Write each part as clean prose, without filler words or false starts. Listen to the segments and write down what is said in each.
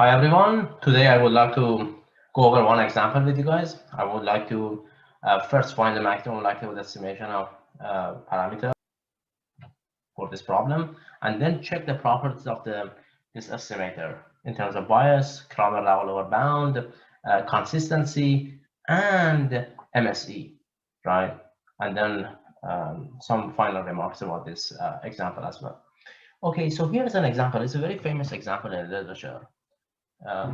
Hi everyone. Today I would like to go over one example with you guys. I would like to first find the maximum likelihood estimation of parameter for this problem, and then check the properties of this estimator in terms of bias, Kramer level over bound, consistency, and MSE, right? And then some final remarks about this example as well. Okay, so here's an example. It's a very famous example in the literature.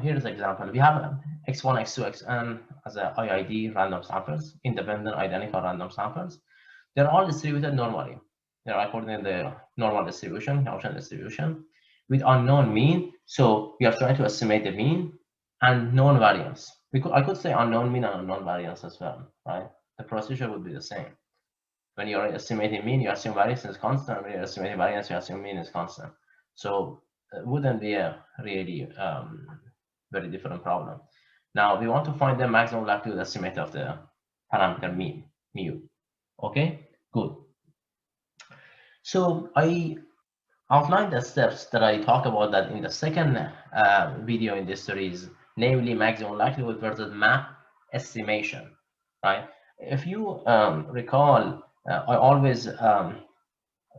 Here's an example. We have x1, x2, xn as a IID random samples, independent identical random samples. They're all distributed normally. They're according to the normal distribution, Gaussian distribution, with unknown mean. So we are trying to estimate the mean and known variance. I could say unknown mean and unknown variance as well, right? The procedure would be the same. When you're estimating mean, you assume variance is constant. When you're estimating variance, you assume mean is constant. So it wouldn't be a really very different problem. Now we want to find the maximum likelihood estimate of the parameter mean, mu. Okay, good. So I outlined the steps that I talked about that in the second video in this series, namely maximum likelihood versus map estimation, right? If you recall, I always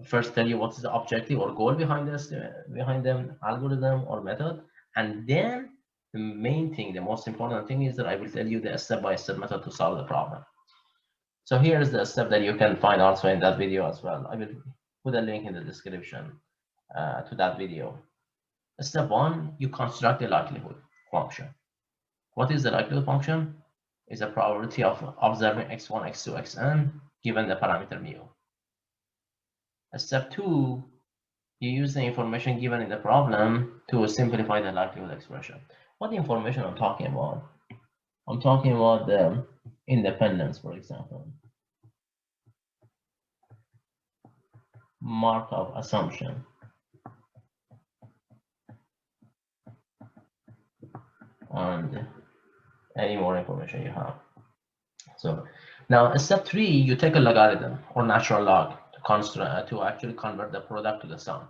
first tell you what is the objective or goal behind this, behind the algorithm or method, and then the main thing, the most important thing is that I will tell you the step-by-step method to solve the problem. So here's the step that you can find also in that video as well. I will put a link in the description to that video. Step one, you construct a likelihood function. What is the likelihood function? It's a probability of observing x1, x2, xn given the parameter mu. Step two, you use the information given in the problem to simplify the likelihood expression. What information I'm talking about? I'm talking about the independence, for example. Markov assumption. And any more information you have. So now step three, you take a logarithm or natural log to actually convert the product to the sum,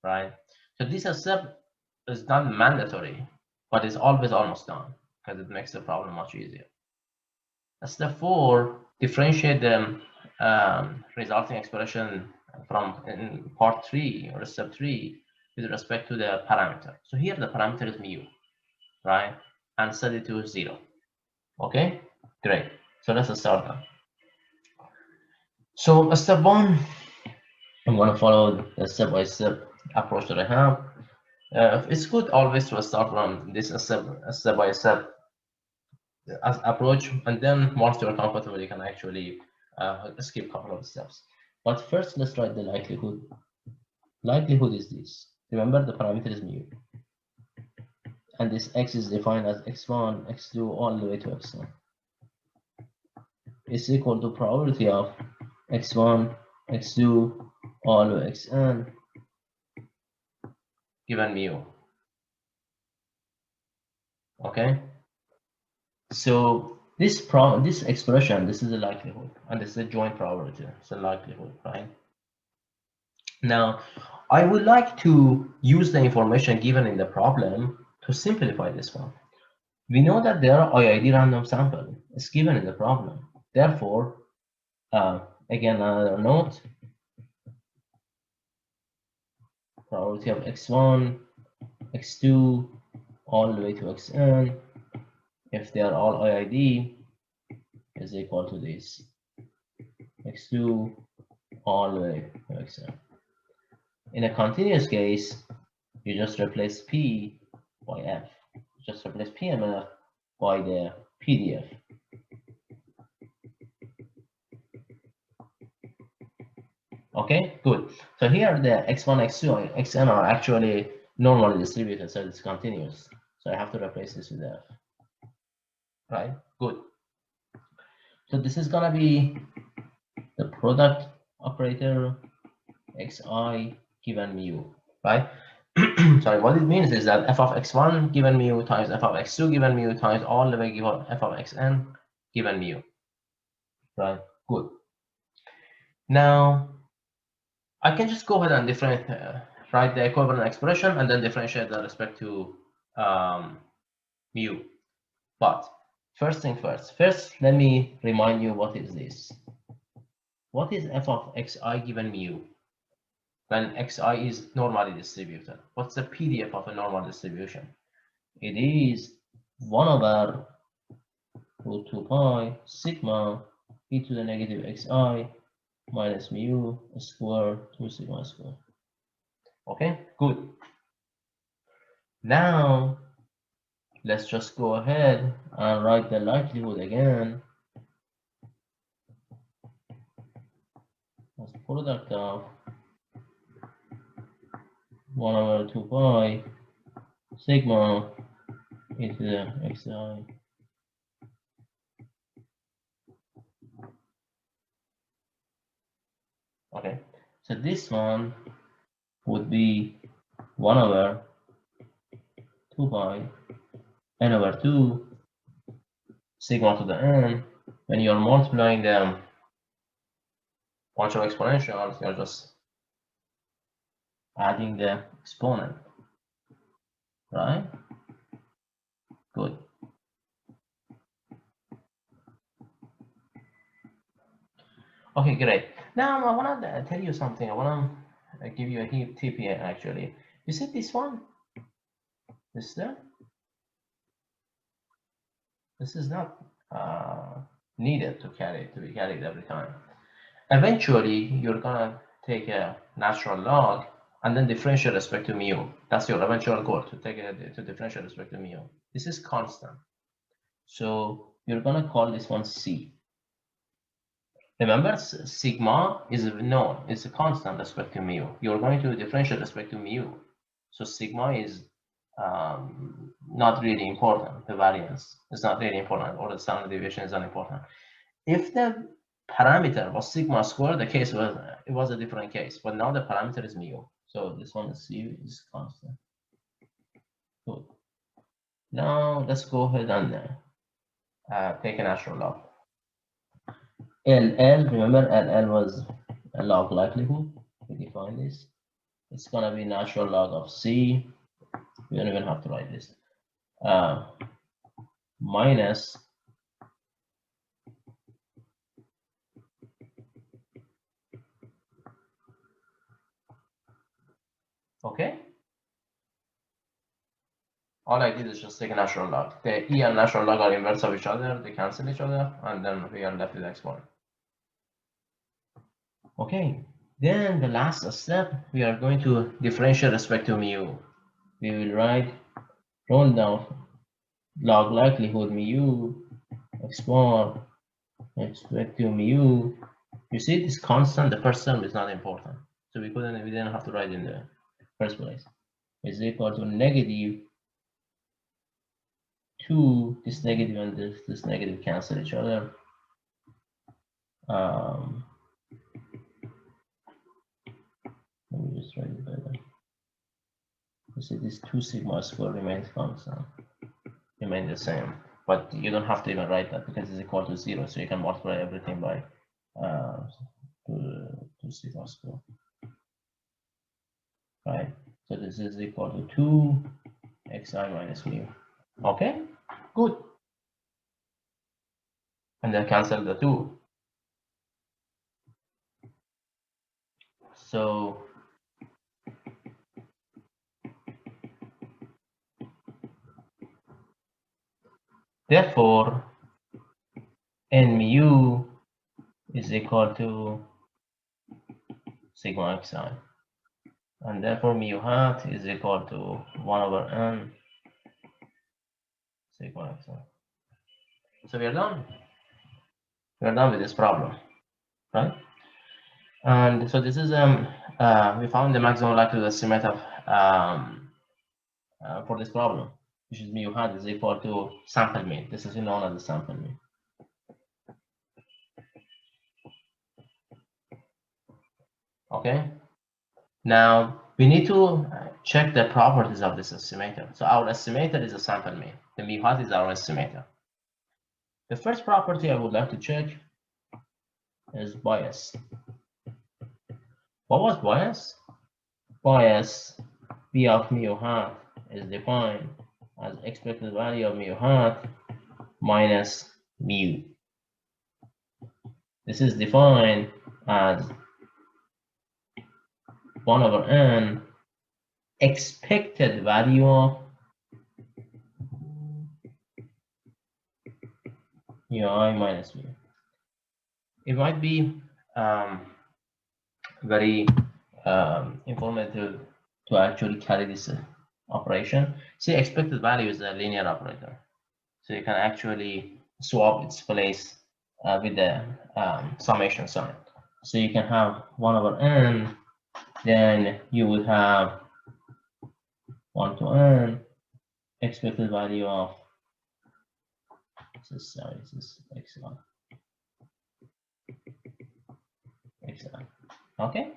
right? So this step is not mandatory, but it's always almost done because it makes the problem much easier. Step four, differentiate the resulting expression from in part three or step three with respect to the parameter. So here the parameter is mu, right? And set it to 0. Okay, great. So let's start that. So step one, I'm going to follow the step-by-step approach that I have. It's good always to start from this step-by-step approach, and then once you're comfortable, you can actually skip a couple of steps. But first, let's write the likelihood. Likelihood is this. Remember, the parameter is mu. And this x is defined as x1, x2, all the way to xn. Is equal to probability of x1, x2, all the way xn given mu. Okay. So this expression, this is a likelihood, and this is a joint probability. It's a likelihood, right? Now, I would like to use the information given in the problem to simplify this one. We know that there are IID random sample is given in the problem. Therefore, again, another note, probability of x1, x2, all the way to xn, if they are all IID, is equal to this, x2, all the way to xn. In a continuous case, you just replace P by F. Just replace P and F by the PDF. Okay, good. So here the x1, x2, xn are actually normally distributed, so it's continuous. So I have to replace this with F. Right, good. So this is gonna be the product operator xi given mu, right? Sorry, what it means is that f of x1 given mu times f of x2 given mu times all the way given f of xn given mu, right? Good. Now, I can just go ahead and write the equivalent expression and then differentiate with respect to mu. But first thing first, let me remind you what is this. What is f of xi given mu? When xi is normally distributed. What's the PDF of a normal distribution? It is 1 over root 2 pi sigma e to the negative xi minus mu square 2 sigma square. Okay, good. Now let's just go ahead and write the likelihood again as product of 1 over 2 pi sigma e to the xi. Okay, so this one would be 1 over 2 pi n over 2 sigma to the n. When you're multiplying them bunch of exponentials, you're just adding the exponent, right? Good. Okay, great. Now I want to tell you something. I want to give you a tip here, actually. You see this one? This there? This is not needed to be carried every time. Eventually, you're gonna take a natural log and then differentiate respect to mu. That's your eventual goal, to differentiate respect to mu. This is constant. So you're gonna call this one C. Remember, sigma is known, it's a constant respect to mu. You're going to differentiate respect to mu. So sigma is not really important. The variance is not really important, or the standard deviation is unimportant. If the parameter was sigma squared, the case was a different case. But now the parameter is mu. So this one is C is constant. Good. Now let's go ahead and take a natural log. LL, remember LL was a log likelihood. We define this. It's gonna be natural log of C. We don't even have to write this. Minus okay. All I did is just take a natural log. The E and natural log are inverse of each other. They cancel each other, and then we are left with exponent. Okay. Then the last step, we are going to differentiate respect to mu. We will write roll down log likelihood mu x bar respect to mu. You see this constant, the first term is not important. So we didn't have to write in the first place. Is equal to negative 2, this negative and this negative cancel each other. Let me just write it better. You see this 2 sigma square remains constant, remain the same. But you don't have to even write that because it's equal to 0. So you can multiply everything by 2 sigma square. Right? So this is equal to 2 xi minus mu. Okay? Good. And then cancel the 2. So therefore, n mu is equal to sigma xi. And therefore mu hat is equal to 1 over n sigma xi. So we are done. We are done with this problem, right? And so this is we found the maximum likelihood estimate of for this problem, which is mu hat is equal to sample mean. This is known as the sample mean. Okay. Now we need to check the properties of this estimator. So our estimator is a sample mean. The mu hat is our estimator. The first property I would like to check is bias. What was bias? Bias B of mu hat is defined as expected value of mu hat minus mu. This is defined as 1 over n expected value of mu I minus mu. It might be very informative to actually carry this operation. See, expected value is a linear operator, so you can actually swap its place with the summation sign. So you can have 1 over n, then you would have 1 to n expected value of this is x1, okay,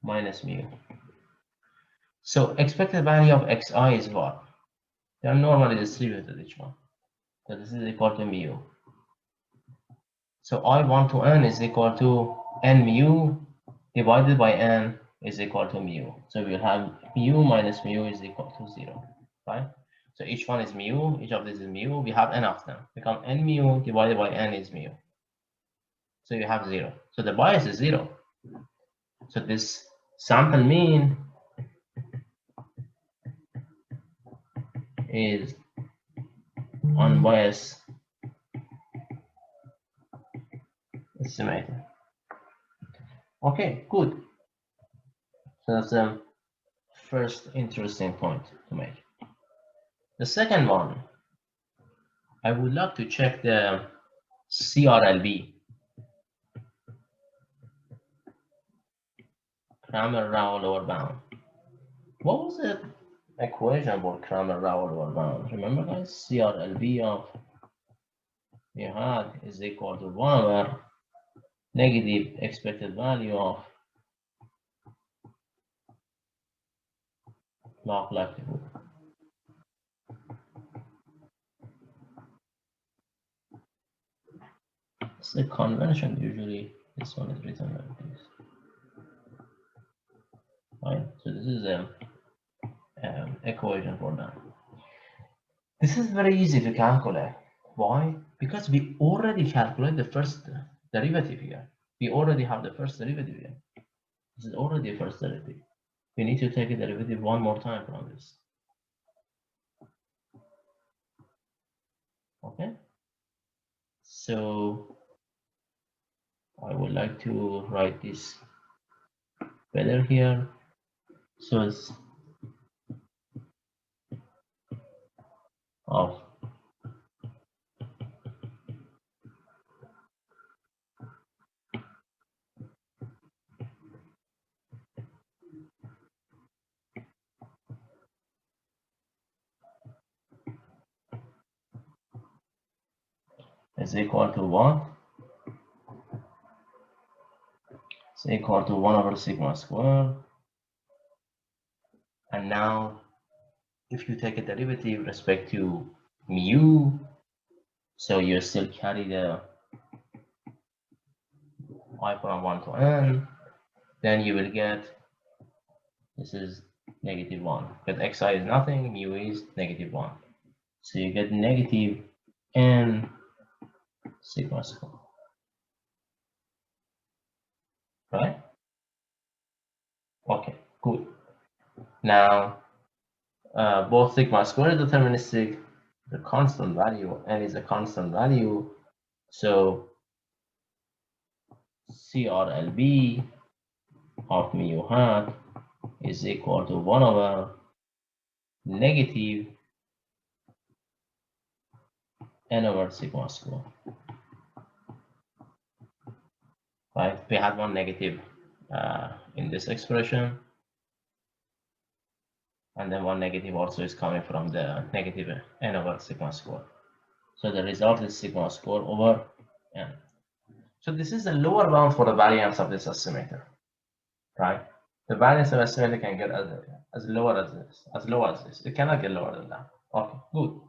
minus mu. So expected value of xi is what? They are normally distributed each one. So this is equal to mu. So I1 to n is equal to n mu divided by n is equal to mu. So we'll have mu minus mu is equal to 0, right? So each one is mu, each of these is mu. We have n of them. Become n mu divided by n is mu. So you have 0. So the bias is 0. So this sample mean is unbiased estimator. Okay, good. So that's the first interesting point to make. The second one, I would like to check the CRLB, Kramer-Rao lower bound. What was the equation for Kramer-Rao lower bound? Remember, guys, CRLB of mu hat is equal to 1 over negative expected value of log likelihood. It's the convention. Usually this one is written like this, right? So this is a equation for that. This is very easy to calculate. Why? Because we already calculate the first derivative here. We already have the first derivative here. This is already a first derivative. We need to take a derivative one more time from this. Okay? So I would like to write this better here. So it's of is equal to what? It's equal to 1 over sigma squared. And now, if you take a derivative with respect to mu, so you still carry the I from 1 to n, then you will get, this is negative 1. Because xi is nothing, mu is negative 1. So you get negative n sigma squared. Right? Okay, good. Now, both sigma squared is deterministic, the constant value, n is a constant value. So CRLB of mu hat is equal to 1 over negative n over sigma squared. Right? We had one negative in this expression, and then one negative also is coming from the negative n over sigma squared. So the result is sigma squared over n. So this is the lower bound for the variance of this estimator, right? The variance of estimator can get as low as this. It cannot get lower than that. Okay, good.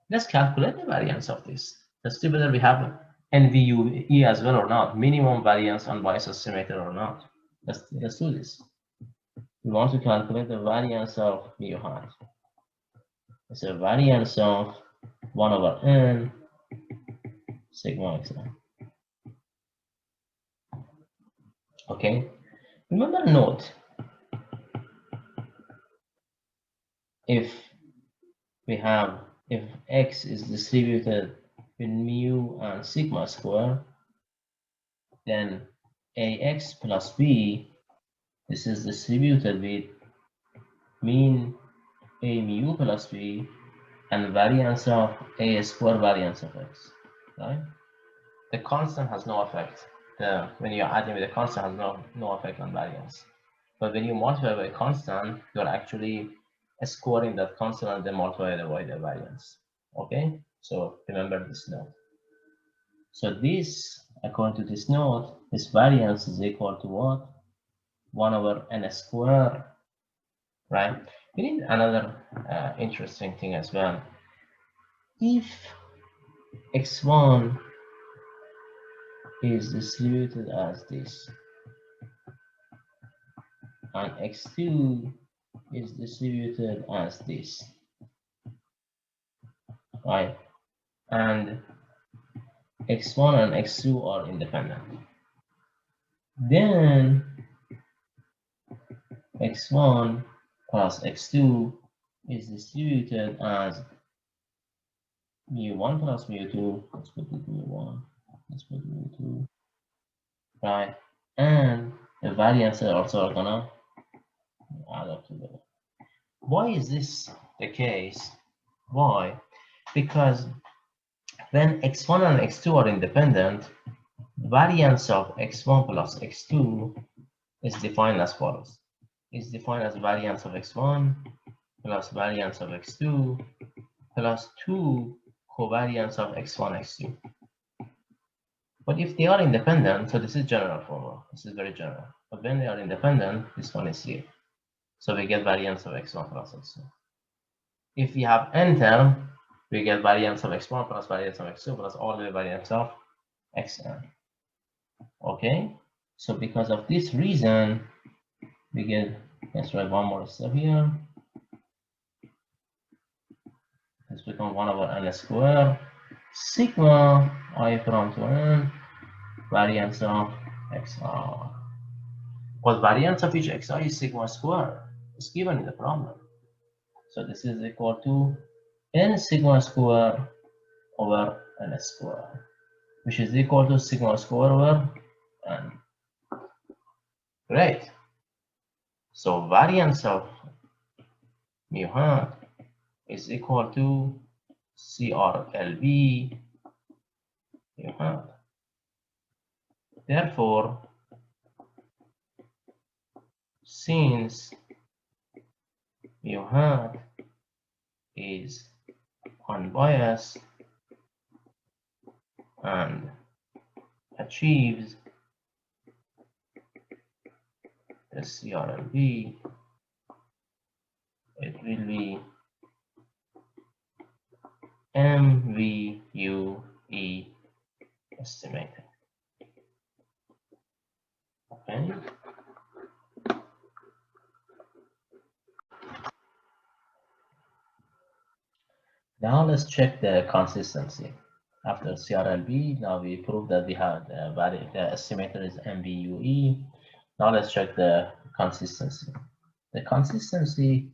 Let's calculate the variance of this. Let's see whether we have NVUE as well or not, minimum variance unbiased estimator or not. Let's do this. We want to calculate the variance of mu hat. is a variance of 1 over n sigma xi. Okay, remember, note, if x is distributed with mu and sigma square, then ax plus b, this is distributed with mean a mu plus b and variance of a square variance of x, right? The constant has no effect. When you're adding with a constant has no effect on variance. But when you multiply by a constant, you're actually squaring that constant and then multiply it by the variance. Okay, so remember this note. So this, according to this note, this variance is equal to what? 1 over n squared, right? We need another interesting thing as well. If x1 is distributed as this, and x2 is distributed as this, right? And x1 and x2 are independent. Then x1 plus x2 is distributed as mu1 plus mu2. Let's put it mu1. Let's put mu2. Right? And the variances also are gonna add up together. Why is this the case? Why? Because when x1 and x2 are independent, variance of x1 plus x2 is defined as follows. It's defined as variance of x1 plus variance of x2 plus 2 covariance of x1, x2. But if they are independent, so this is general formula. This is very general. But when they are independent, this one is here. So we get variance of x1 plus x2. If we have n term, we get variance of x1 plus variance of x2 plus all the variance of xn. Okay? So because of this reason, we get, let's write one more step here. This becomes 1 over n squared sigma I from to n variance of xr. But variance of each xi is sigma squared. It's given in the problem. So this is equal to n sigma squared over n squared, which is equal to sigma squared over n. Great. So variance of mu hat is equal to CRLB mu hat. Therefore, since mu hat is unbiased and achieves the CRLB, it will be MVUE estimated. Okay. Now let's check the consistency. After CRLB, now we proved that we have the estimator is MVUE. Now let's check the consistency. The consistency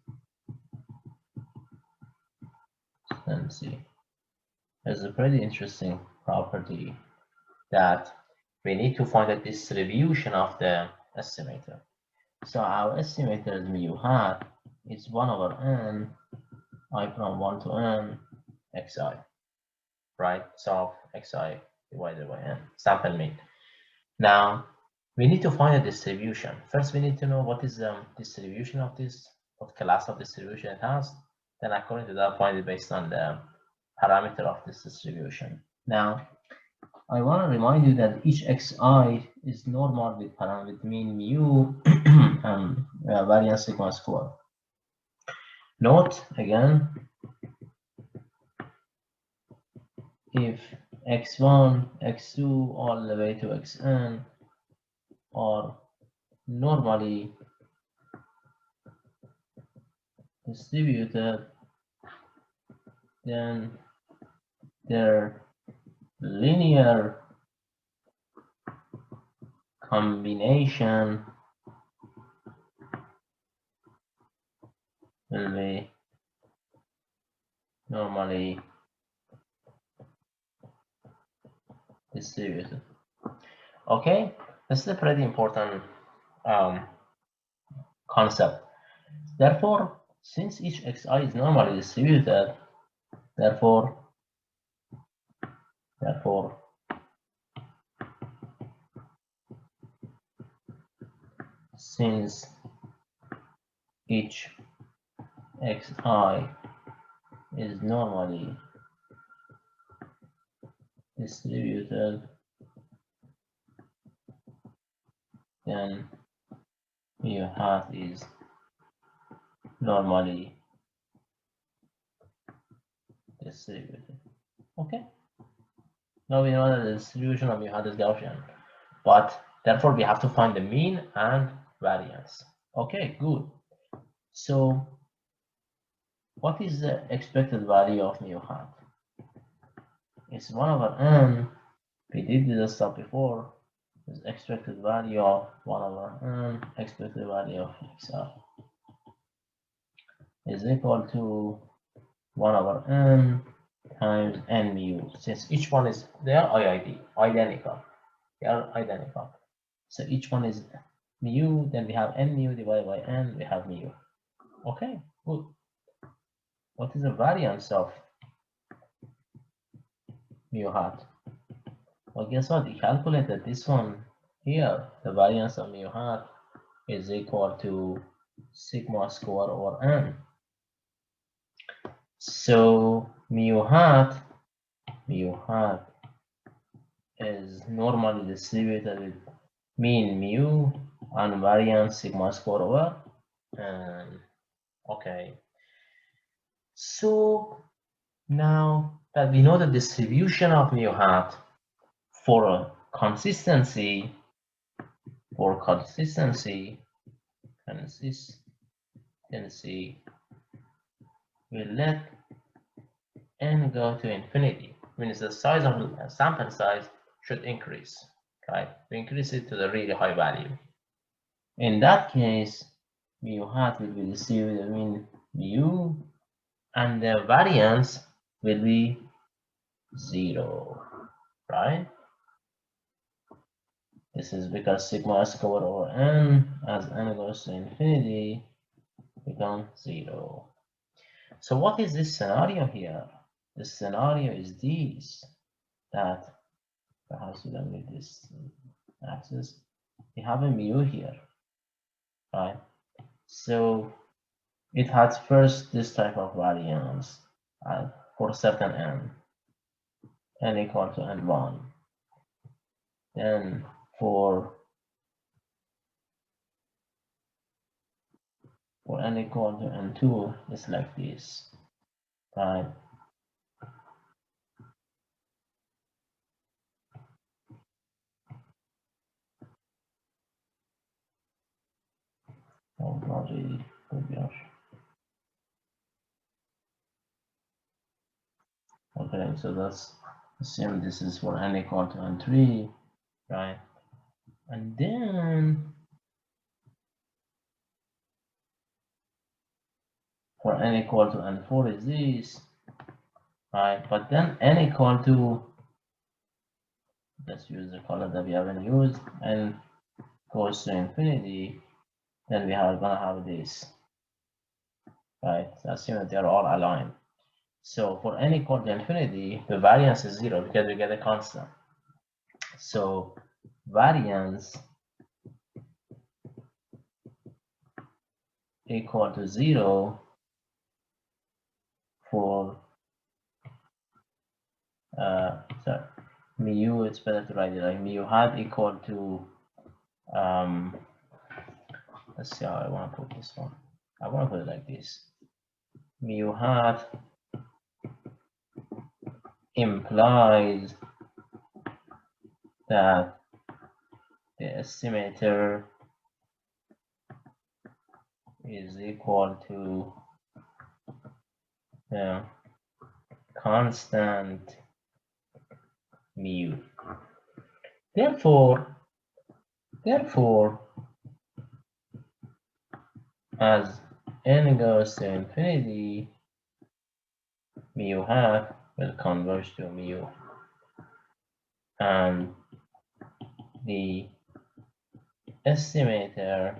is a pretty interesting property that we need to find a distribution of the estimator. So our estimator is mu hat is 1 over n I from 1 to n xi, right? So xi divided by n, sample mean. Now we need to find a distribution. First, we need to know what is the distribution of this, what class of distribution it has. Then according to that, find it based on the parameter of this distribution. Now, I want to remind you that each xi is normal with mean mu and variance sigma square. Note again, if x1, x2, all the way to xn are normally distributed, then their linear combination will be normally distributed. Okay, this is a pretty important concept. Therefore, since each xi is normally distributed, therefore since each xi is normally distributed, then mu hat is normally distributed. Okay, now we know that the distribution of mu hat is Gaussian, but therefore we have to find the mean and variance. Okay, good. So what is the expected value of mu hat? It's 1 over n. We did this stuff before. Is expected value of 1 over n, expected value of xi is equal to 1 over n times n mu. Since each one is, they are identical. They are identical. So each one is mu, then we have n mu divided by n, we have mu. Okay, good. What is the variance of mu hat? Well, guess what? We calculated this one here. The variance of mu hat is equal to sigma square over n. So mu hat is normally distributed with mean mu and variance sigma square over n. Okay. So now that we know the distribution of mu hat for consistency, we let n go to infinity, means the size of the sample size should increase, right? We increase it to the really high value. In that case, mu hat will be distributed mean mu, and the variance will be 0, right? This is because sigma squared over n, as n goes to infinity, becomes 0. So what is this scenario here? The scenario is this, that perhaps we don't need this axis. We have a mu here, right? So it has first this type of variance for certain n equal to n1. Then for n equal to n2, it's like this, right? Oh, not really. Good gosh. Okay, so that's assume this is for n equal to n3, right? And then for n equal to n4 is this, right? But then n equal to, let's use the color that we haven't used, n goes to infinity, then we are gonna have this, right? So assume that they are all aligned. So for n equal to infinity, the variance is 0 because we get a constant. So variance equal to 0 for sorry, mu, it's better to write it like mu hat equal to let's see how I want to put this one. I want to put it like this. Mu hat implies that the estimator is equal to constant mu. Therefore, as n goes to infinity, mu hat will converge to mu, and the estimator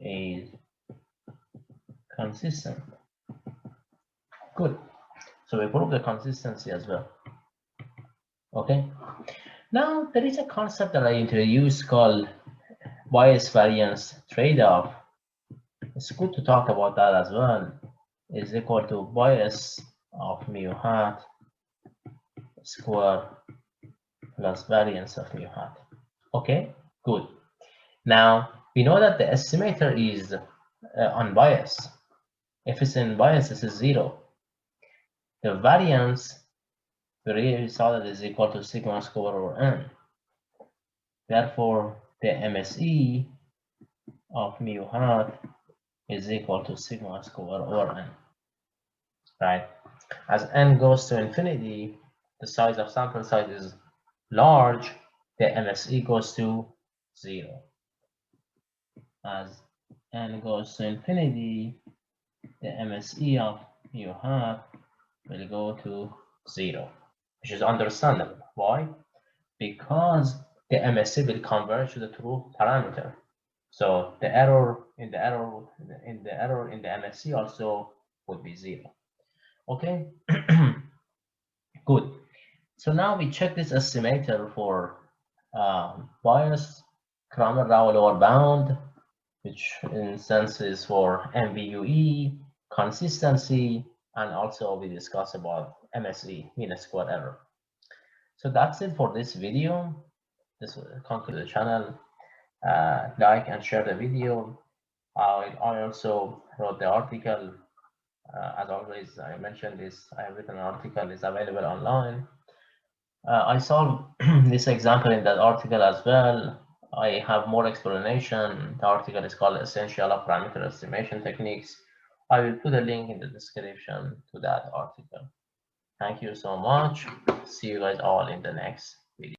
is consistent. Good. So we prove the consistency as well. Okay. Now there is a concept that I introduced called bias variance trade-off. It's good to talk about that as well. Is equal to bias of mu hat square plus variance of mu hat. Okay, good. Now we know that the estimator is unbiased. If it's unbiased, this is 0. The variance, we already saw that is equal to sigma square over n. Therefore, the MSE of mu hat is equal to sigma square over n. Right? As n goes to infinity, the size of sample size is large, the MSE goes to 0. As n goes to infinity, the MSE of mu hat will go to 0, which is understandable. Why? Because the MSE will converge to the true parameter. So the error in the MSE also would be 0. Okay, good. So now we check this estimator for bias, Kramer-Rao lower bound, which in sense is for MVUE, consistency, and also we discuss about MSE, mean square error. So that's it for this video. This will conclude the channel. Like and share the video. I also wrote the article. As always, I mentioned this. I have written an article. It's available online. I solved this example in that article as well. I have more explanation. The article is called Essential of Parameter Estimation Techniques. I will put a link in the description to that article. Thank you so much. See you guys all in the next video.